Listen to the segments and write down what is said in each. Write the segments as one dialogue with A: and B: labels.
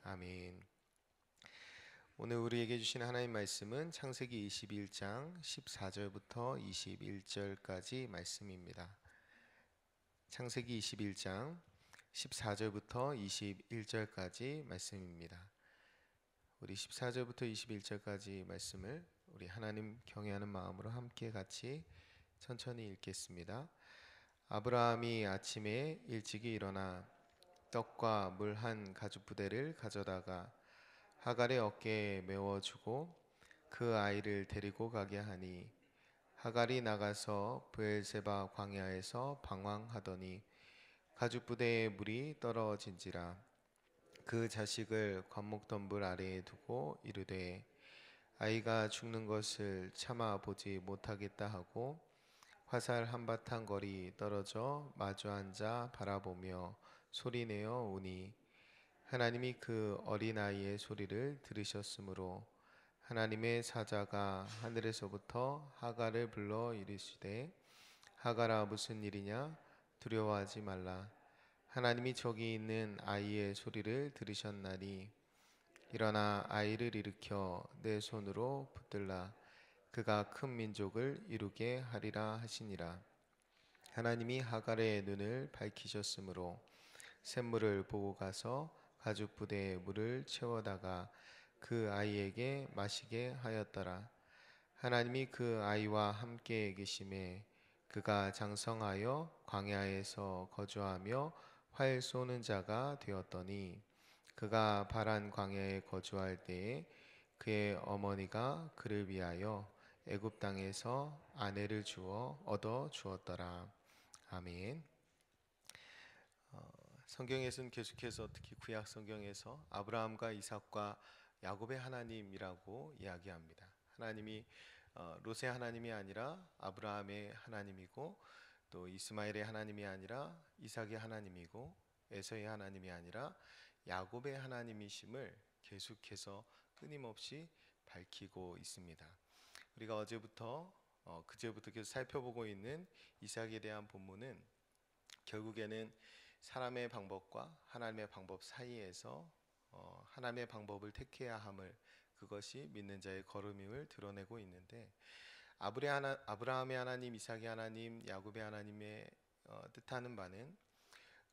A: 아멘. 오늘 우리에게 주신 하나님 말씀은 창세기 21장 14절부터 21절까지 말씀입니다. 창세기 21장 14절부터 21절까지 말씀입니다. 우리 14절부터 21절까지 말씀을 우리 하나님 경외하는 마음으로 함께 같이 천천히 읽겠습니다. 아브라함이 아침에 일찍이 일어나 떡과 물 한 가죽부대를 가져다가 하갈의 어깨에 메워주고 그 아이를 데리고 가게 하니 하갈이 나가서 브엘세바 광야에서 방황하더니 가죽부대에 물이 떨어진지라 그 자식을 관목덤불 아래에 두고 이르되 아이가 죽는 것을 참아 보지 못하겠다 하고 화살 한바탕 거리 떨어져 마주 앉아 바라보며 소리내어 우니 하나님이 그 어린아이의 소리를 들으셨으므로 하나님의 사자가 하늘에서부터 하갈을 불러 이르시되 하갈아 무슨 일이냐 두려워하지 말라 하나님이 저기 있는 아이의 소리를 들으셨나니 일어나 아이를 일으켜 내 손으로 붙들라 그가 큰 민족을 이루게 하리라 하시니라. 하나님이 하갈의 눈을 밝히셨으므로 샘물을 보고 가서 가죽 부대에 물을 채워다가 그 아이에게 마시게 하였더라. 하나님이 그 아이와 함께 계심에 그가 장성하여 광야에서 거주하며 활 쏘는 자가 되었더니 그가 바란 광야에 거주할 때에 그의 어머니가 그를 위하여 애굽 땅에서 아내를 주어 얻어 주었더라. 아멘. 성경에서는 계속해서 특히 구약 성경에서 아브라함과 이삭과 야곱의 하나님이라고 이야기합니다. 하나님이 롯의 하나님이 아니라 아브라함의 하나님이고 또 이스마엘의 하나님이 아니라 이삭의 하나님이고 에서의 하나님이 아니라 야곱의 하나님이심을 계속해서 끊임없이 밝히고 있습니다. 우리가 어제부터 그제부터 계속 살펴보고 있는 이삭에 대한 본문은 결국에는 사람의 방법과 하나님의 방법 사이에서 하나님의 방법을 택해야 함을 그것이 믿는 자의 걸음임을 드러내고 있는데 아브라함의 하나님, 이삭의 하나님, 야곱의 하나님의 뜻하는 바는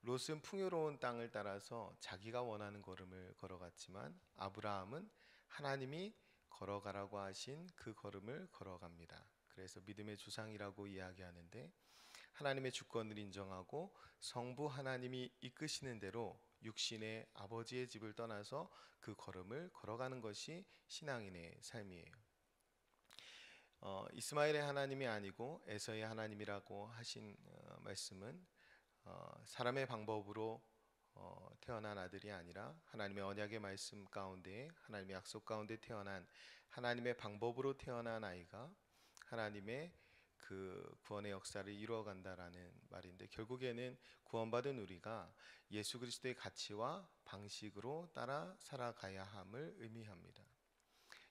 A: 롯은 풍요로운 땅을 따라서 자기가 원하는 걸음을 걸어갔지만 아브라함은 하나님이 걸어가라고 하신 그 걸음을 걸어갑니다. 그래서 믿음의 조상이라고 이야기하는데 하나님의 주권을 인정하고 성부 하나님이 이끄시는 대로 육신의 아버지의 집을 떠나서 그 걸음을 걸어가는 것이 신앙인의 삶이에요. 이스마엘의 하나님이 아니고 에서의 하나님이라고 하신 말씀은 사람의 방법으로 태어난 아들이 아니라 하나님의 언약의 말씀 가운데 하나님의 약속 가운데 태어난 하나님의 방법으로 태어난 아이가 하나님의 그 구원의 역사를 이루어간다라는 말인데 결국에는 구원받은 우리가 예수 그리스도의 가치와 방식으로 따라 살아가야 함을 의미합니다.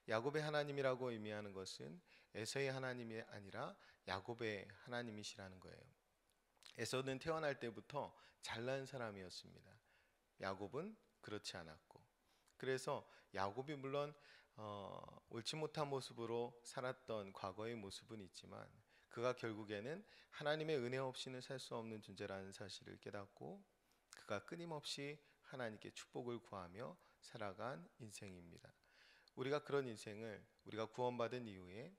A: 야곱의 하나님이라고 의미하는 것은 에서의 하나님이 아니라 야곱의 하나님이시라는 거예요. 에서는 태어날 때부터 잘난 사람이었습니다. 야곱은 그렇지 않았고 그래서 야곱이 물론 옳지 못한 모습으로 살았던 과거의 모습은 있지만 그가 결국에는 하나님의 은혜 없이는 살 수 없는 존재라는 사실을 깨닫고 그가 끊임없이 하나님께 축복을 구하며 살아간 인생입니다. 우리가 그런 인생을 우리가 구원받은 이후에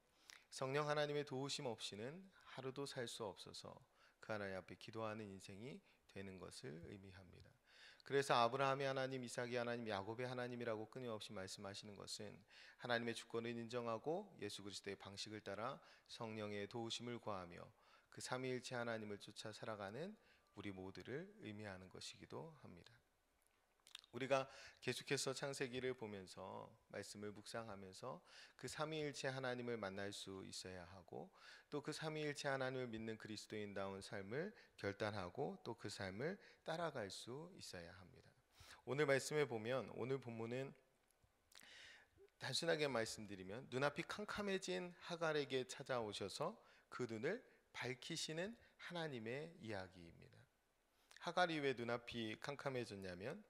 A: 성령 하나님의 도우심 없이는 하루도 살 수 없어서 그 하나님 앞에 기도하는 인생이 되는 것을 의미합니다. 그래서 아브라함의 하나님, 이삭의 하나님, 야곱의 하나님이라고 끊임없이 말씀하시는 것은 하나님의 주권을 인정하고 예수 그리스도의 방식을 따라 성령의 도우심을 구하며 그 삼위일체 하나님을 쫓아 살아가는 우리 모두를 의미하는 것이기도 합니다. 우리가 계속해서 창세기를 보면서 말씀을 묵상하면서 그 삼위일체 하나님을 만날 수 있어야 하고 또 그 삼위일체 하나님을 믿는 그리스도인다운 삶을 결단하고 또 그 삶을 따라갈 수 있어야 합니다. 오늘 말씀에 보면 오늘 본문은 단순하게 말씀드리면 눈앞이 캄캄해진 하갈에게 찾아오셔서 그 눈을 밝히시는 하나님의 이야기입니다. 하갈이 왜 눈앞이 캄캄해졌냐면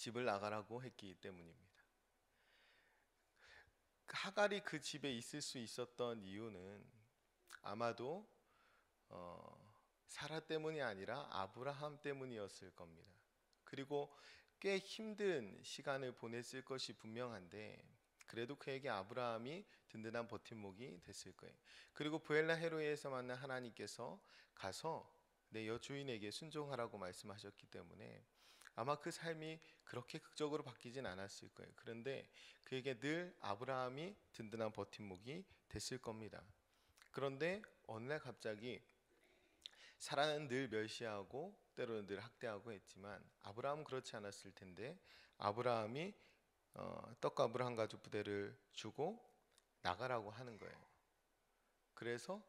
A: 집을 나가라고 했기 때문입니다. 하갈이 그 집에 있을 수 있었던 이유는 아마도 사라 때문이 아니라 아브라함 때문이었을 겁니다. 그리고 꽤 힘든 시간을 보냈을 것이 분명한데 그래도 그에게 아브라함이 든든한 버팀목이 됐을 거예요. 그리고 부엘라 헤로이에서 만난 하나님께서 가서 내 여주인에게 순종하라고 말씀하셨기 때문에 아마 그 삶이 그렇게 극적으로 바뀌진 않았을 거예요. 그런데 그에게 늘 아브라함이 든든한 버팀목이 됐을 겁니다. 그런데 어느 날 갑자기 사라는 늘 멸시하고 때로는 늘 학대하고 했지만 아브라함은 그렇지 않았을 텐데 아브라함이 떡과 물 한 가죽 부대를 주고 나가라고 하는 거예요. 그래서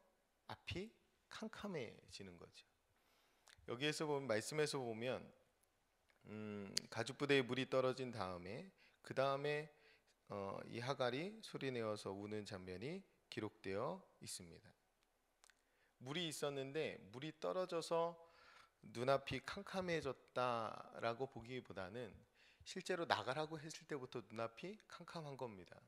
A: 앞이 캄캄해지는 거죠. 여기에서 보면 말씀에서 보면 가죽 부대에 물이 떨어진 다음에 그 다음에 이 하갈이 소리내어서 우는 장면이 기록되어 있습니다. 물이 있었는데 물이 떨어져서 눈앞이 캄캄해졌다라고 보기보다는 실제로 나가라고 했을 때부터 눈앞이 캄캄한 겁니다.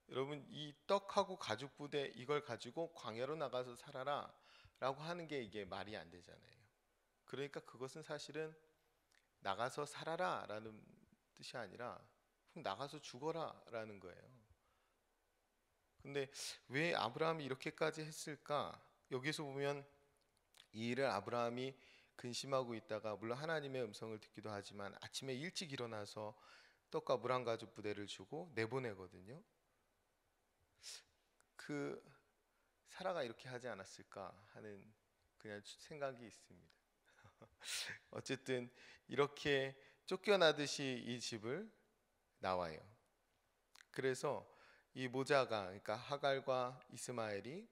A: 여러분 이 떡하고 가죽 부대 이걸 가지고 광야로 나가서 살아라 라고 하는 게 이게 말이 안 되잖아요. 그러니까 그것은 사실은 나가서 살아라 라는 뜻이 아니라 나가서 죽어라 라는 거예요. 근데 왜 아브라함이 이렇게까지 했을까? 여기서 보면 이 일을 아브라함이 근심하고 있다가 물론 하나님의 음성을 듣기도 하지만 아침에 일찍 일어나서 떡과 물 한 가죽 부대를 주고 내보내거든요. 그 사라가 이렇게 하지 않았을까 하는 그냥 생각이 있습니다. 어쨌든 이렇게 쫓겨나듯이 이 집을 나와요. 그래서 이 모자가 그러니까 하갈과 이스마엘이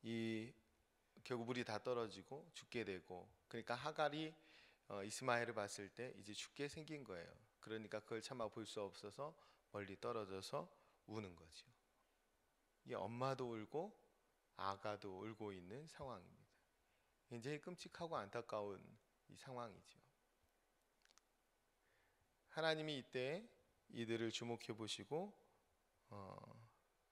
A: 이 결국 물이 다 떨어지고 죽게 되고 그러니까 하갈이 이스마엘을 봤을 때 이제 죽게 생긴 거예요. 그러니까 그걸 참아 볼 수 없어서 멀리 떨어져서 우는 거죠. 이 엄마도 울고 아가도 울고 있는 상황입니다. 굉장히 끔찍하고 안타까운 이 상황이죠. 하나님이 이때 이들을 주목해 보시고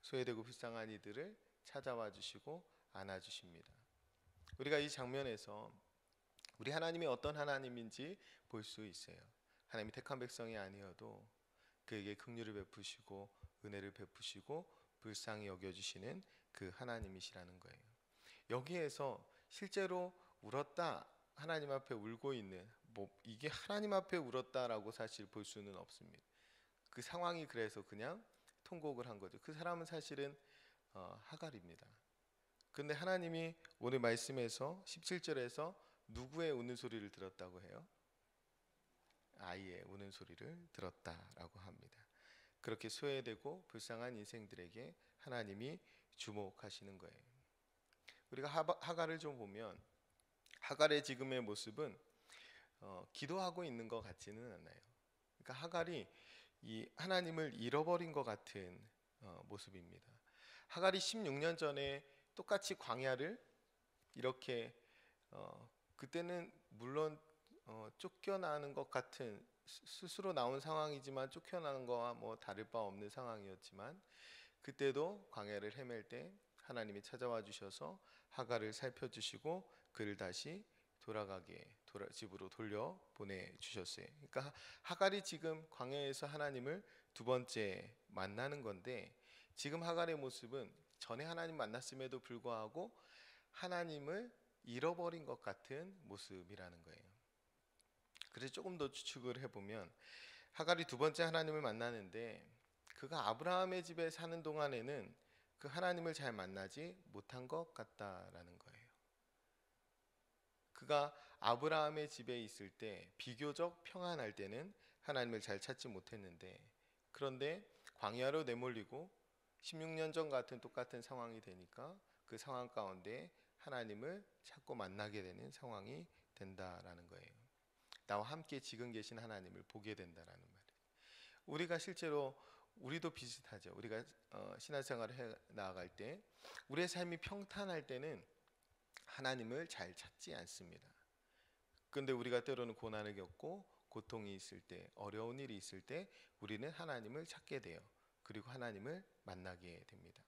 A: 소외되고 불쌍한 이들을 찾아와 주시고 안아 주십니다. 우리가 이 장면에서 우리 하나님이 어떤 하나님인지 볼 수 있어요. 하나님이 택한 백성이 아니어도 그에게 긍휼을 베푸시고 은혜를 베푸시고 불쌍히 여겨주시는 그 하나님이시라는 거예요. 여기에서 실제로 울었다 하나님 앞에 울고 있는 이게 하나님 앞에 울었다라고 사실 볼 수는 없습니다. 그 상황이 그래서 그냥 통곡을 한 거죠. 그 사람은 사실은 하갈입니다. 근데 하나님이 오늘 말씀에서 17절에서 누구의 우는 소리를 들었다고 해요? 아이의 우는 소리를 들었다라고 합니다. 그렇게 소외되고 불쌍한 인생들에게 하나님이 주목하시는 거예요. 우리가 하갈을 좀 보면 하갈의 지금의 모습은 기도하고 있는 것 같지는 않아요. 그러니까 하갈이 이 하나님을 잃어버린 것 같은 모습입니다. 하갈이 16년 전에 똑같이 광야를 이렇게 그때는 물론 쫓겨나는 것 같은 스스로 나온 상황이지만 쫓겨나는 거와 뭐 다를 바 없는 상황이었지만 그때도 광야를 헤맬 때 하나님이 찾아와 주셔서 하갈을 살펴주시고 그를 다시 집으로 돌려 보내 주셨어요. 그러니까 하갈이 지금 광야에서 하나님을 두 번째 만나는 건데 지금 하갈의 모습은 전에 하나님 만났음에도 불구하고 하나님을 잃어버린 것 같은 모습이라는 거예요. 그래서 조금 더 추측을 해보면 하갈이 두 번째 하나님을 만나는데 그가 아브라함의 집에 사는 동안에는 그 하나님을 잘 만나지 못한 것 같다라는 거예요. 그가 아브라함의 집에 있을 때 비교적 평안할 때는 하나님을 잘 찾지 못했는데 그런데 광야로 내몰리고 16년 전 같은 똑같은 상황이 되니까 그 상황 가운데 하나님을 찾고 만나게 되는 상황이 된다라는 거예요. 나와 함께 지금 계신 하나님을 보게 된다라는 말이에요. 우리가 실제로 우리도 비슷하죠. 우리가 신앙생활을 해 나아갈 때 우리의 삶이 평탄할 때는 하나님을 잘 찾지 않습니다. 그런데 우리가 때로는 고난을 겪고 고통이 있을 때, 어려운 일이 있을 때 우리는 하나님을 찾게 돼요. 그리고 하나님을 만나게 됩니다.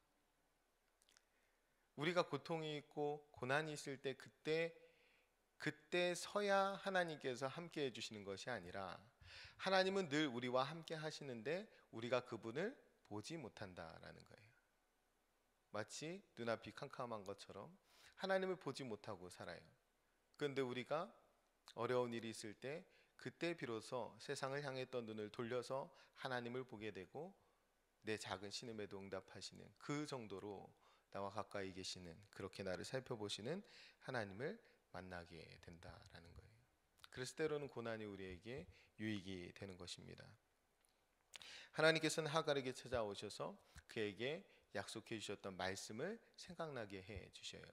A: 우리가 고통이 있고 고난이 있을 때 그때서야 하나님께서 함께 해주시는 것이 아니라 하나님은 늘 우리와 함께 하시는데 우리가 그분을 보지 못한다라는 거예요. 마치 눈앞이 캄캄한 것처럼 하나님을 보지 못하고 살아요. 그런데 우리가 어려운 일이 있을 때 그때 비로소 세상을 향했던 눈을 돌려서 하나님을 보게 되고 내 작은 신음에도 응답하시는 그 정도로 나와 가까이 계시는, 그렇게 나를 살펴보시는 하나님을 만나게 된다라는 거예요. 그래서 때로는 고난이 우리에게 유익이 되는 것입니다. 하나님께서는 하갈에게 찾아오셔서 그에게 약속해 주셨던 말씀을 생각나게 해 주셔요.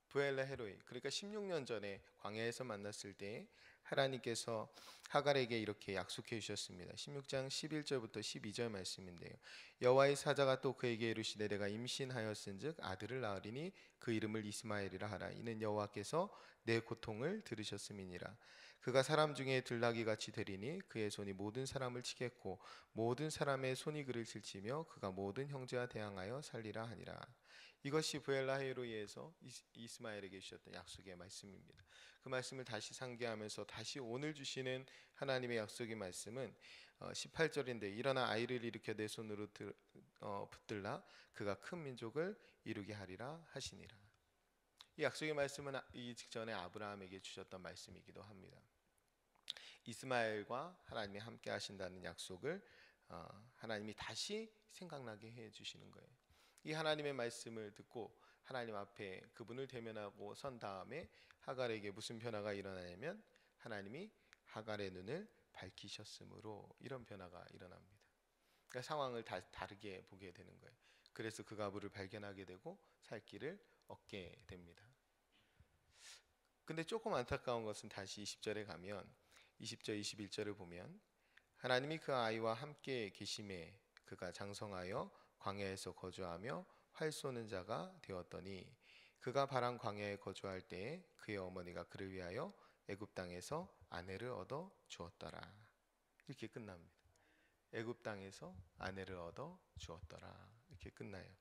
A: 브엘라 헤로이, 그러니까 16년 전에 광야에서 만났을 때 하나님께서 하갈에게 이렇게 약속해 주셨습니다. 16장 11절부터 12절 말씀인데요. 여호와의 사자가 또 그에게 이르시되 내가 임신하였은즉 아들을 낳으리니 그 이름을 이스마엘이라 하라. 이는 여호와께서 내 고통을 들으셨음이니라. 그가 사람 중에 들나귀 같이 되리니 그의 손이 모든 사람을 치겠고 모든 사람의 손이 그를 칠치며 그가 모든 형제와 대항하여 살리라 하니라. 이것이 브엘라헤로이에서 이스마엘에게 주셨던 약속의 말씀입니다. 그 말씀을 다시 상기하면서 다시 오늘 주시는 하나님의 약속의 말씀은 18절인데 일어나 아이를 일으켜 내 손으로 붙들라 그가 큰 민족을 이루게 하리라 하시니라. 이 약속의 말씀은 이 직전에 아브라함에게 주셨던 말씀이기도 합니다. 이스마엘과 하나님이 함께 하신다는 약속을 하나님이 다시 생각나게 해 주시는 거예요. 이 하나님의 말씀을 듣고 하나님 앞에 그분을 대면하고 선 다음에 하갈에게 무슨 변화가 일어나냐면 하나님이 하갈의 눈을 밝히셨으므로 이런 변화가 일어납니다. 그러니까 상황을 다르게 보게 되는 거예요. 그래서 그가 물을 발견하게 되고 살 길을 얻게 됩니다. 근데 조금 안타까운 것은 다시 20절에 가면 20절 21절을 보면 하나님이 그 아이와 함께 계심에 그가 장성하여 광야에서 거주하며 활 쏘는 자가 되었더니 그가 바란 광야에 거주할 때에 그의 어머니가 그를 위하여 애굽 땅에서 아내를 얻어 주었더라. 이렇게 끝납니다. 애굽 땅에서 아내를 얻어 주었더라. 이렇게 끝나요.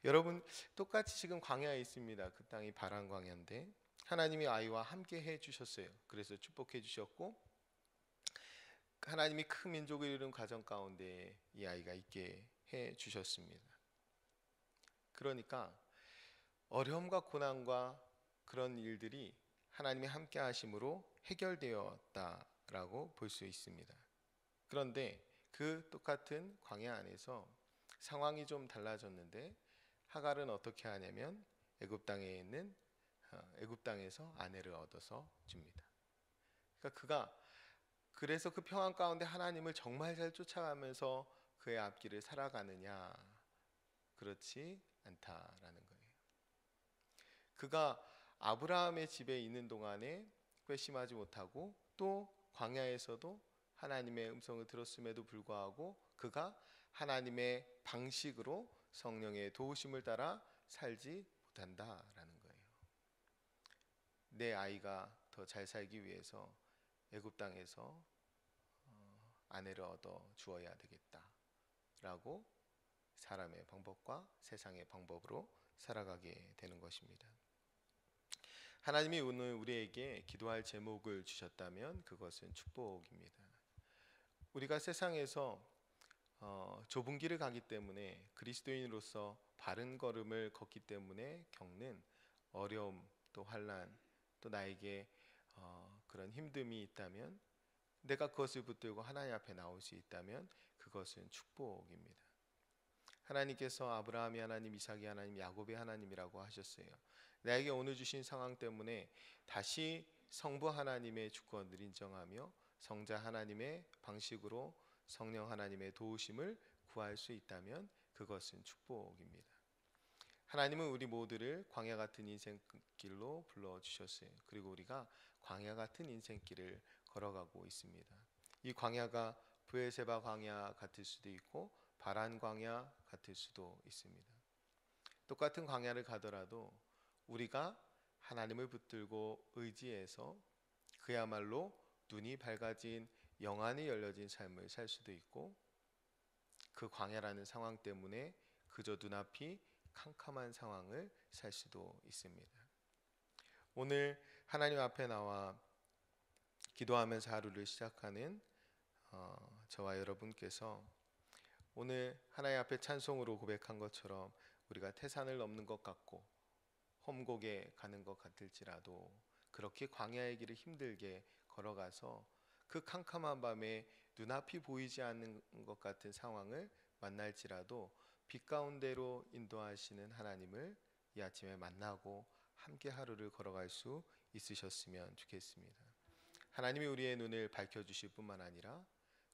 A: 여러분 똑같이 지금 광야에 있습니다. 그 땅이 바란 광야인데 하나님이 아이와 함께 해 주셨어요. 그래서 축복해 주셨고 하나님이 큰 민족을 이루는 과정 가운데 이 아이가 있게 해 주셨습니다. 그러니까 어려움과 고난과 그런 일들이 하나님이 함께 하심으로 해결되었다라고 볼 수 있습니다. 그런데 그 똑같은 광야 안에서 상황이 좀 달라졌는데 하갈은 어떻게 하냐면 애굽 땅에 있는 애굽 땅에서 아내를 얻어서 줍니다. 그러니까 그래서 그 평안 가운데 하나님을 정말 잘 쫓아가면서 그의 앞길을 살아가느냐? 그렇지 않다라는 거예요. 그가 아브라함의 집에 있는 동안에 괘씸하지 못하고 또 광야에서도 하나님의 음성을 들었음에도 불구하고 그가 하나님의 방식으로 성령의 도우심을 따라 살지 못한다라는 거예요. 내 아이가 더 잘 살기 위해서 애굽 땅에서 아내를 얻어 주어야 되겠다라고 사람의 방법과 세상의 방법으로 살아가게 되는 것입니다. 하나님이 오늘 우리에게 기도할 제목을 주셨다면 그것은 축복입니다. 우리가 세상에서 좁은 길을 가기 때문에 그리스도인으로서 바른 걸음을 걷기 때문에 겪는 어려움 또 환난 또 나에게 그런 힘듦이 있다면 내가 그것을 붙들고 하나님 앞에 나올 수 있다면 그것은 축복입니다. 하나님께서 아브라함이 하나님, 이삭이 하나님, 야곱의 하나님이라고 하셨어요. 나에게 오늘 주신 상황 때문에 다시 성부 하나님의 주권을 인정하며 성자 하나님의 방식으로 성령 하나님의 도우심을 구할 수 있다면 그것은 축복입니다. 하나님은 우리 모두를 광야 같은 인생길로 불러주셨어요. 그리고 우리가 광야 같은 인생길을 걸어가고 있습니다. 이 광야가 브엘세바 광야 같을 수도 있고 바란 광야 같을 수도 있습니다. 똑같은 광야를 가더라도 우리가 하나님을 붙들고 의지해서 그야말로 눈이 밝아진 영안이 열려진 삶을 살 수도 있고, 그 광야라는 상황 때문에 그저 눈앞이 캄캄한 상황을 살 수도 있습니다. 오늘 하나님 앞에 나와 기도하면서 하루를 시작하는 저와 여러분께서 오늘 하나님 앞에 찬송으로 고백한 것처럼 우리가 태산을 넘는 것 같고 험곡에 가는 것 같을지라도, 그렇게 광야의 길을 힘들게 걸어가서 그 캄캄한 밤에 눈앞이 보이지 않는 것 같은 상황을 만날지라도 빛 가운데로 인도하시는 하나님을 이 아침에 만나고 함께 하루를 걸어갈 수 있으셨으면 좋겠습니다. 하나님이 우리의 눈을 밝혀주실 뿐만 아니라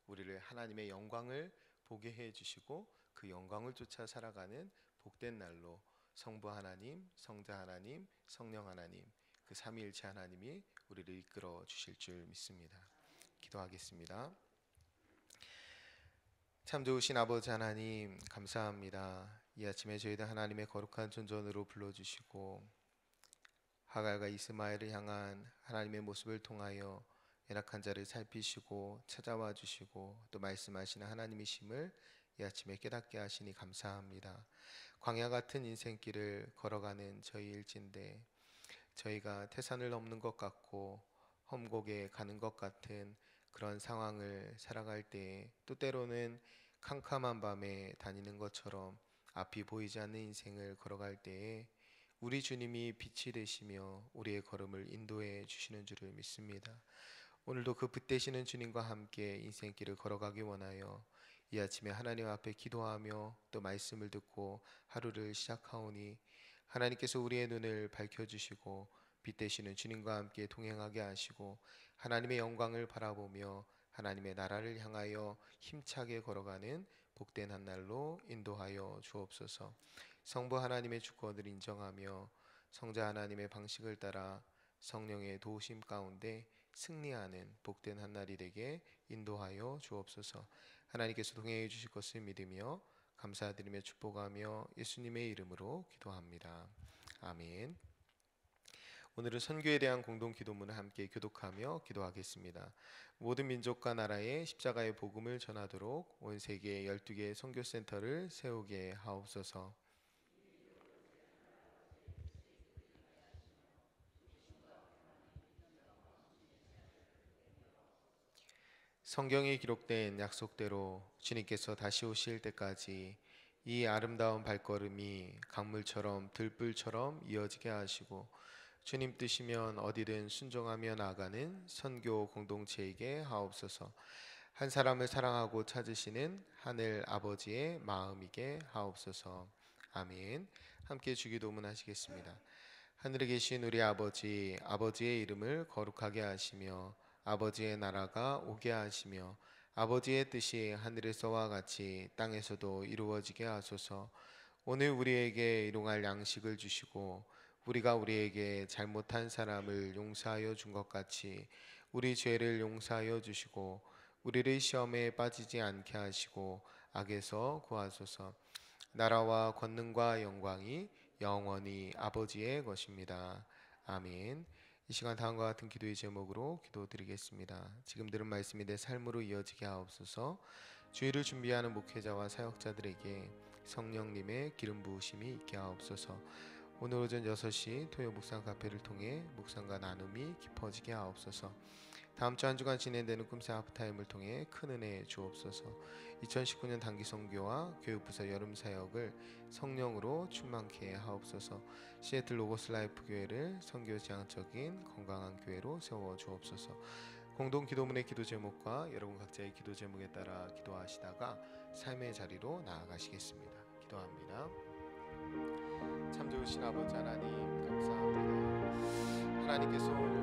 A: 우리를 하나님의 영광을 보게 해주시고 그 영광을 쫓아 살아가는 복된 날로 성부 하나님, 성자 하나님, 성령 하나님, 그 삼위일체 하나님이 우리를 이끌어 주실 줄 믿습니다. 기도하겠습니다. 참 좋으신 아버지 하나님, 감사합니다. 이 아침에 저희들 하나님의 거룩한 존전으로 불러주시고 하갈과 이스마엘을 향한 하나님의 모습을 통하여 연약한 자를 살피시고 찾아와 주시고 또 말씀하시는 하나님이심을 이 아침에 깨닫게 하시니 감사합니다. 광야 같은 인생길을 걸어가는 저희일진데 저희가 태산을 넘는 것 같고 험곡에 가는 것 같은 그런 상황을 살아갈 때, 또 때로는 캄캄한 밤에 다니는 것처럼 앞이 보이지 않는 인생을 걸어갈 때에 우리 주님이 빛이 되시며 우리의 걸음을 인도해 주시는 줄을 믿습니다. 오늘도 그 빛 되시는 주님과 함께 인생길을 걸어가기 원하여 이 아침에 하나님 앞에 기도하며 또 말씀을 듣고 하루를 시작하오니, 하나님께서 우리의 눈을 밝혀주시고 빛 되시는 주님과 함께 동행하게 하시고 하나님의 영광을 바라보며 하나님의 나라를 향하여 힘차게 걸어가는 복된 한 날로 인도하여 주옵소서. 성부 하나님의 주권을 인정하며 성자 하나님의 방식을 따라 성령의 도우심 가운데 승리하는 복된 한 날이 되게 인도하여 주옵소서. 하나님께서 동행해 주실 것을 믿으며 감사드리며 축복하며 예수님의 이름으로 기도합니다. 아멘. 오늘은 선교에 대한 공동 기도문을 함께 교독하며 기도하겠습니다. 모든 민족과 나라에 십자가의 복음을 전하도록 온 세계에 12개의 선교센터를 세우게 하옵소서. 성경에 기록된 약속대로 주님께서 다시 오실 때까지 이 아름다운 발걸음이 강물처럼 들불처럼 이어지게 하시고 주님 뜻이면 어디든 순종하며 나아가는 선교 공동체이게 하옵소서. 한 사람을 사랑하고 찾으시는 하늘 아버지의 마음이게 하옵소서. 아멘. 함께 주기도문 하시겠습니다. 하늘에 계신 우리 아버지, 아버지의 이름을 거룩하게 하시며 아버지의 나라가 오게 하시며 아버지의 뜻이 하늘에서와 같이 땅에서도 이루어지게 하소서. 오늘 우리에게 일용할 양식을 주시고 우리가 우리에게 잘못한 사람을 용서하여 준 것 같이 우리 죄를 용서하여 주시고 우리를 시험에 빠지지 않게 하시고 악에서 구하소서. 나라와 권능과 영광이 영원히 아버지의 것입니다. 아멘. 이 시간 다음과 같은 기도의 제목으로 기도드리겠습니다. 지금 들은 말씀이 내 삶으로 이어지게 하옵소서. 주일을 준비하는 목회자와 사역자들에게 성령님의 기름 부으심이 있게 하옵소서. 오늘 오전 6시 토요 묵상 카페를 통해 묵상과 나눔이 깊어지게 하옵소서. 다음 주 한 주간 진행되는 꿈새 하프타임을 통해 큰 은혜 주옵소서. 2019년 단기 선교와 교육부서 여름 사역을 성령으로 충만케 하옵소서. 시애틀 로고스 라이프 교회를 선교 지향적인 건강한 교회로 세워 주옵소서. 공동 기도문의 기도 제목과 여러분 각자의 기도 제목에 따라 기도하시다가 삶의 자리로 나아가시겠습니다. 기도합니다. 참 좋으신 아버지 하나님, 감사합니다. 하나님께서